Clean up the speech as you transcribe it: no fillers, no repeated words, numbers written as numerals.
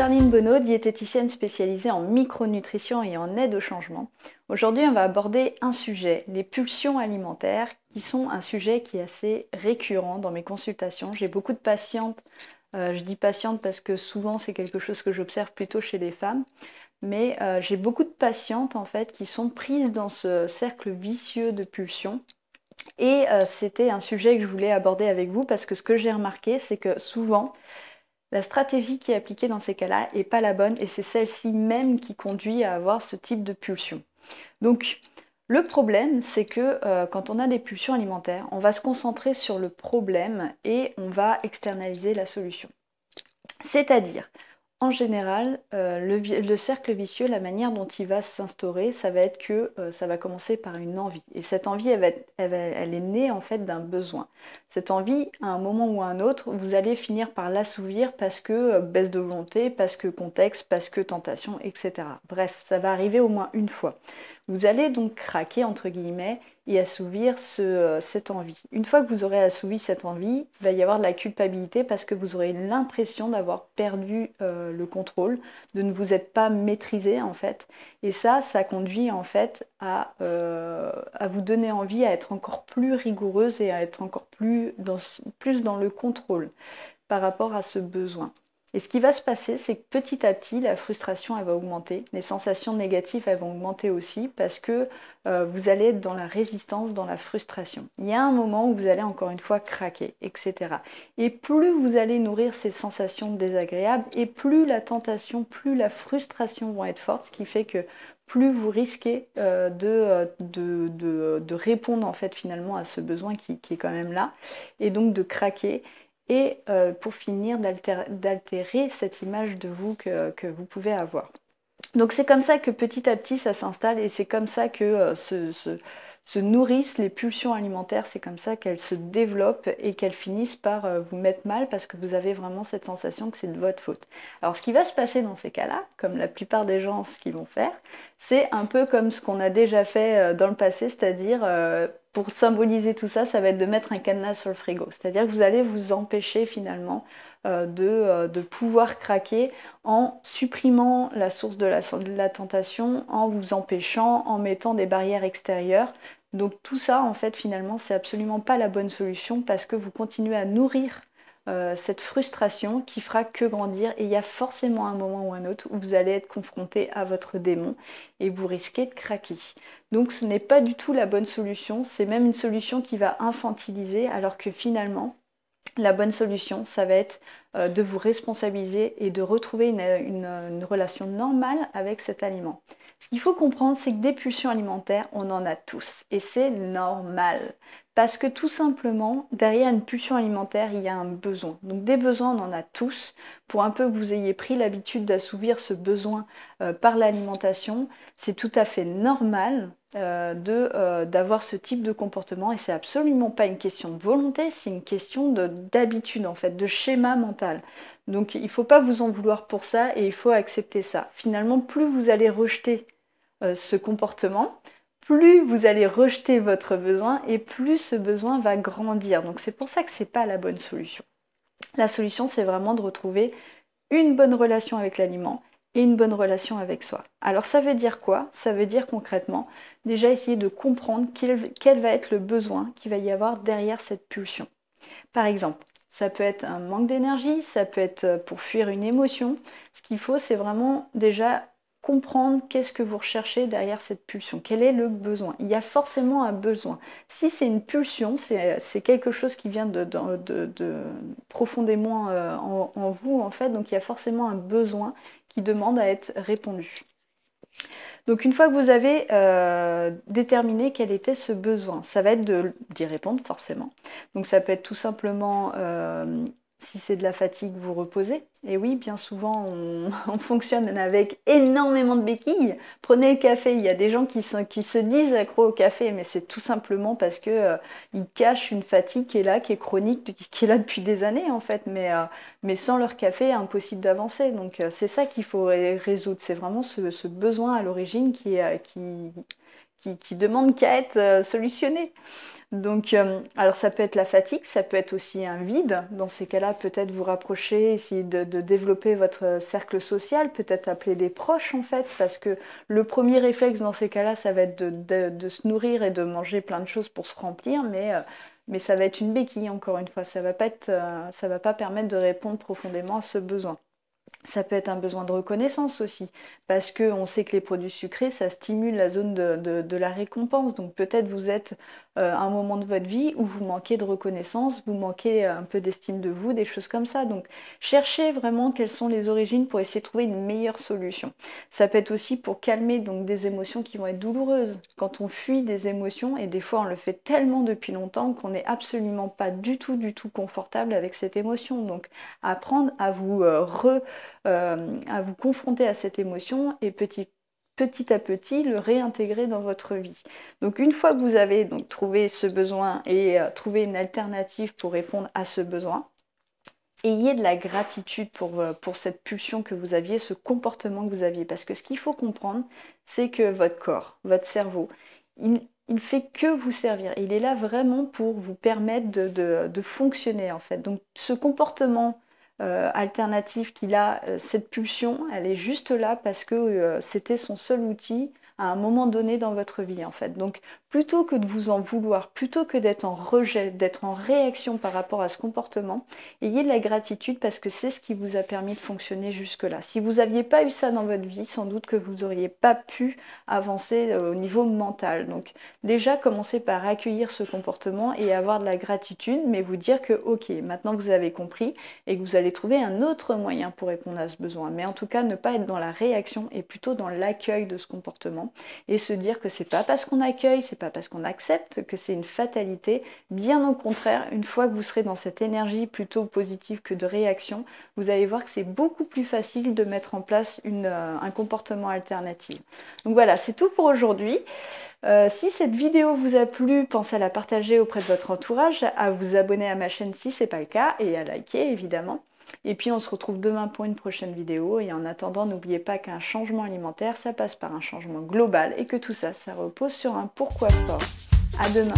Charline Bonneau, diététicienne spécialisée en micronutrition et en aide au changement. Aujourd'hui, on va aborder un sujet, les pulsions alimentaires, qui sont un sujet qui est assez récurrent dans mes consultations. J'ai beaucoup de patientes, je dis patientes parce que souvent c'est quelque chose que j'observe plutôt chez les femmes, mais j'ai beaucoup de patientes en fait qui sont prises dans ce cercle vicieux de pulsions. Et c'était un sujet que je voulais aborder avec vous parce que ce que j'ai remarqué, c'est que souvent, la stratégie qui est appliquée dans ces cas-là n'est pas la bonne et c'est celle-ci même qui conduit à avoir ce type de pulsion. Donc, le problème, c'est que quand on a des pulsions alimentaires, on va se concentrer sur le problème et on va externaliser la solution. C'est-à-dire, en général, le cercle vicieux, la manière dont il va s'instaurer, ça va être que ça va commencer par une envie. Et cette envie, elle est née en fait d'un besoin. Cette envie, à un moment ou à un autre, vous allez finir par l'assouvir parce que baisse de volonté, parce que contexte, parce que tentation, etc. Bref, ça va arriver au moins une fois. Vous allez donc craquer, entre guillemets, et assouvir cette envie. Une fois que vous aurez assouvi cette envie, il va y avoir de la culpabilité parce que vous aurez l'impression d'avoir perdu le contrôle, de ne vous être pas maîtrisé en fait. Et ça conduit en fait à vous donner envie à être encore plus rigoureuse et à être encore plus dans le contrôle par rapport à ce besoin. Et ce qui va se passer, c'est que petit à petit, la frustration elle va augmenter, les sensations négatives elles vont augmenter aussi parce que vous allez être dans la résistance, dans la frustration. Il y a un moment où vous allez encore une fois craquer, etc. Et plus vous allez nourrir ces sensations désagréables et plus la tentation, plus la frustration vont être fortes, ce qui fait que plus vous risquez de répondre en fait finalement à ce besoin qui est quand même là et donc de craquer. Et pour finir, d'altérer cette image de vous que vous pouvez avoir. Donc c'est comme ça que petit à petit ça s'installe et c'est comme ça que se nourrissent les pulsions alimentaires, c'est comme ça qu'elles se développent et qu'elles finissent par vous mettre mal parce que vous avez vraiment cette sensation que c'est de votre faute. Alors ce qui va se passer dans ces cas-là, comme la plupart des gens ce qu'ils vont faire, c'est un peu comme ce qu'on a déjà fait dans le passé, c'est-à-dire pour symboliser tout ça, ça va être de mettre un cadenas sur le frigo. C'est-à-dire que vous allez vous empêcher finalement de pouvoir craquer en supprimant la source de la tentation, en vous empêchant, en mettant des barrières extérieures. Donc tout ça, en fait, finalement, c'est absolument pas la bonne solution parce que vous continuez à nourrir cette frustration qui fera que grandir et il y a forcément un moment ou un autre où vous allez être confronté à votre démon et vous risquez de craquer. Donc ce n'est pas du tout la bonne solution, c'est même une solution qui va infantiliser alors que finalement la bonne solution ça va être de vous responsabiliser et de retrouver une relation normale avec cet aliment. Ce qu'il faut comprendre, c'est que des pulsions alimentaires, on en a tous et c'est normal. Parce que tout simplement, derrière une pulsion alimentaire, il y a un besoin. Donc des besoins, on en a tous. Pour un peu que vous ayez pris l'habitude d'assouvir ce besoin par l'alimentation, c'est tout à fait normal d'avoir ce type de comportement et c'est absolument pas une question de volonté, c'est une question d'habitude en fait, de schéma mental. Donc il ne faut pas vous en vouloir pour ça et il faut accepter ça. Finalement, plus vous allez rejeter ce comportement, plus vous allez rejeter votre besoin et plus ce besoin va grandir. Donc c'est pour ça que c'est pas la bonne solution. La solution, c'est vraiment de retrouver une bonne relation avec l'aliment et une bonne relation avec soi. Alors ça veut dire quoi? Ça veut dire concrètement déjà essayer de comprendre quel va être le besoin qu'il va y avoir derrière cette pulsion. Par exemple, ça peut être un manque d'énergie, ça peut être pour fuir une émotion. Ce qu'il faut, c'est vraiment déjà comprendre qu'est-ce que vous recherchez derrière cette pulsion, quel est le besoin. Il y a forcément un besoin. Si c'est une pulsion, c'est quelque chose qui vient de profondément en vous, en fait, donc il y a forcément un besoin qui demande à être répondu. Donc une fois que vous avez déterminé quel était ce besoin, ça va être d'y répondre forcément. Donc ça peut être tout simplement, si c'est de la fatigue, vous reposez. Et oui, bien souvent, on fonctionne avec énormément de béquilles. Prenez le café, il y a des gens qui se disent accros au café, mais c'est tout simplement parce que ils cachent une fatigue qui est là, qui est chronique, qui est là depuis des années en fait. Mais sans leur café, impossible d'avancer. Donc c'est ça qu'il faut résoudre. C'est vraiment ce besoin à l'origine qui demande qu'à être solutionné. Donc, alors ça peut être la fatigue, ça peut être aussi un vide. Dans ces cas-là, peut-être vous rapprocher, essayer de développer votre cercle social, peut-être appeler des proches en fait, parce que le premier réflexe dans ces cas-là, ça va être de se nourrir et de manger plein de choses pour se remplir, mais ça va être une béquille encore une fois. Ça va pas être, ça va pas permettre de répondre profondément à ce besoin. Ça peut être un besoin de reconnaissance aussi, parce qu'on sait que les produits sucrés, ça stimule la zone de la récompense. Donc peut-être vous êtes à un moment de votre vie où vous manquez de reconnaissance, vous manquez un peu d'estime de vous, des choses comme ça. Donc cherchez vraiment quelles sont les origines pour essayer de trouver une meilleure solution. Ça peut être aussi pour calmer donc des émotions qui vont être douloureuses. Quand on fuit des émotions, et des fois on le fait tellement depuis longtemps qu'on n'est absolument pas du tout confortable avec cette émotion. Donc apprendre à vous à vous confronter à cette émotion et petit à petit le réintégrer dans votre vie. Donc une fois que vous avez donc trouvé ce besoin et trouvé une alternative pour répondre à ce besoin, ayez de la gratitude pour cette pulsion que vous aviez, ce comportement que vous aviez. Parce que ce qu'il faut comprendre, c'est que votre corps, votre cerveau, il fait que vous servir. Il est là vraiment pour vous permettre de fonctionner en fait. Donc ce comportement alternatif qu'il a, cette pulsion, elle est juste là parce que c'était son seul outil à un moment donné dans votre vie en fait. Donc plutôt que de vous en vouloir, plutôt que d'être en rejet, d'être en réaction par rapport à ce comportement, ayez de la gratitude parce que c'est ce qui vous a permis de fonctionner jusque-là. Si vous n'aviez pas eu ça dans votre vie, sans doute que vous n'auriez pas pu avancer au niveau mental. Donc déjà, commencez par accueillir ce comportement et avoir de la gratitude, mais vous dire que ok, maintenant vous avez compris et que vous allez trouver un autre moyen pour répondre à ce besoin. Mais en tout cas, ne pas être dans la réaction et plutôt dans l'accueil de ce comportement et se dire que c'est pas parce qu'on accueille, c'est pas parce qu'on accepte que c'est une fatalité. Bien au contraire, une fois que vous serez dans cette énergie plutôt positive que de réaction, vous allez voir que c'est beaucoup plus facile de mettre en place un comportement alternatif. Donc voilà, c'est tout pour aujourd'hui. Si cette vidéo vous a plu, pensez à la partager auprès de votre entourage, à vous abonner à ma chaîne si ce n'est pas le cas et à liker évidemment. Et puis on se retrouve demain pour une prochaine vidéo et en attendant n'oubliez pas qu'un changement alimentaire ça passe par un changement global et que tout ça, ça repose sur un pourquoi fort. À demain.